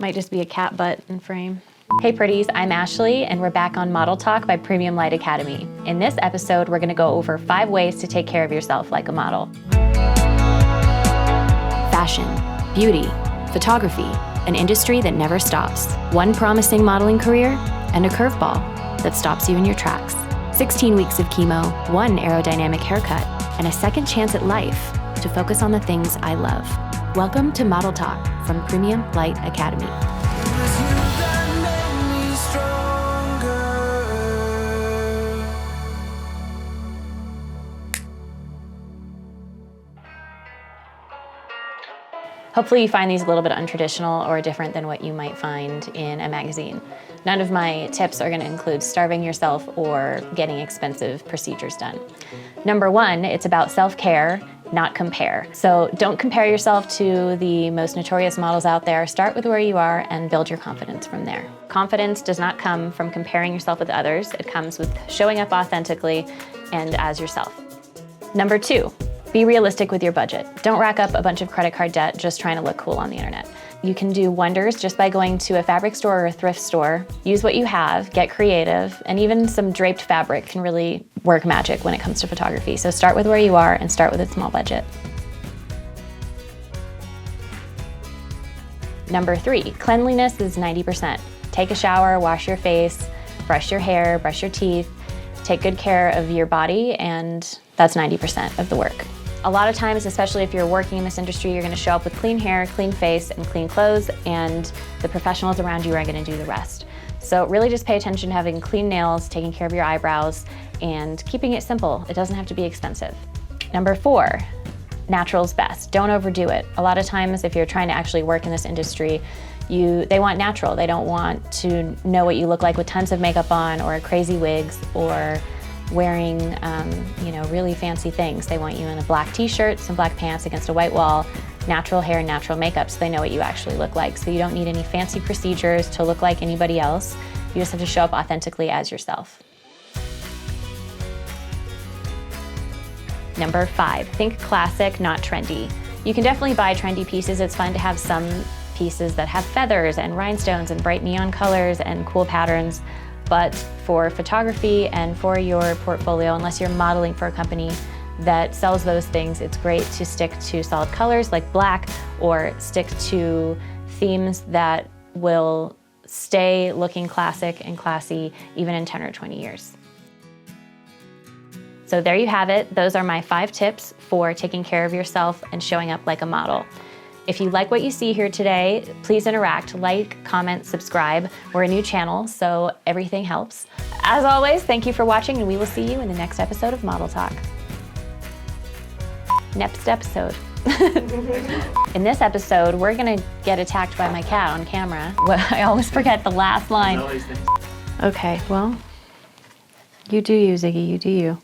Might just be a cat butt in frame. Hey pretties, I'm Ashley, and we're back on Model Talk by Premium Light Academy. In this episode, we're gonna go over 5 ways to take care of yourself like a model. Fashion, beauty, photography, an industry that never stops. One promising modeling career, and a curveball that stops you in your tracks. 16 weeks of chemo, 1 aerodynamic haircut, and a second chance at life to focus on the things I love. Welcome to Model Talk from Premium Light Academy. Hopefully you find these a little bit untraditional or different than what you might find in a magazine. None of my tips are going to include starving yourself or getting expensive procedures done. Number 1, it's about self-care, not compare. So don't compare yourself to the most notorious models out there. Start with where you are and build your confidence from there. Confidence does not come from comparing yourself with others. It comes with showing up authentically and as yourself. Number 2, be realistic with your budget. Don't rack up a bunch of credit card debt just trying to look cool on the internet. You can do wonders just by going to a fabric store or a thrift store. Use what you have, get creative, and even some draped fabric can really work magic when it comes to photography. So start with where you are and start with a small budget. Number 3, cleanliness is 90%. Take a shower, wash your face, brush your hair, brush your teeth, take good care of your body, and that's 90% of the work. A lot of times, especially if you're working in this industry, you're gonna show up with clean hair, clean face, and clean clothes, and the professionals around you are gonna do the rest. So really just pay attention to having clean nails, taking care of your eyebrows, and keeping it simple. It doesn't have to be expensive. Number 4, natural's best. Don't overdo it. A lot of times, if you're trying to actually work in this industry, they want natural. They don't want to know what you look like with tons of makeup on, or crazy wigs, or wearing really fancy things. They want you in a black t-shirt, some black pants against a white wall, natural hair, natural makeup, so they know what you actually look like. So you don't need any fancy procedures to look like anybody else. You just have to show up authentically as yourself. Number 5, think classic, not trendy. You can definitely buy trendy pieces. It's fun to have some pieces that have feathers and rhinestones and bright neon colors and cool patterns. But for photography and for your portfolio, unless you're modeling for a company that sells those things, it's great to stick to solid colors like black, or stick to themes that will stay looking classic and classy even in 10 or 20 years. So there you have it. Those are my 5 tips for taking care of yourself and showing up like a model. If you like what you see here today, please interact, like, comment, subscribe. We're a new channel, so everything helps. As always, thank you for watching, and we will see you in the next episode of Model Talk. Next episode. In this episode, we're gonna get attacked by my cat on camera. I always forget the last line. Okay, well, you do you, Ziggy, you do you.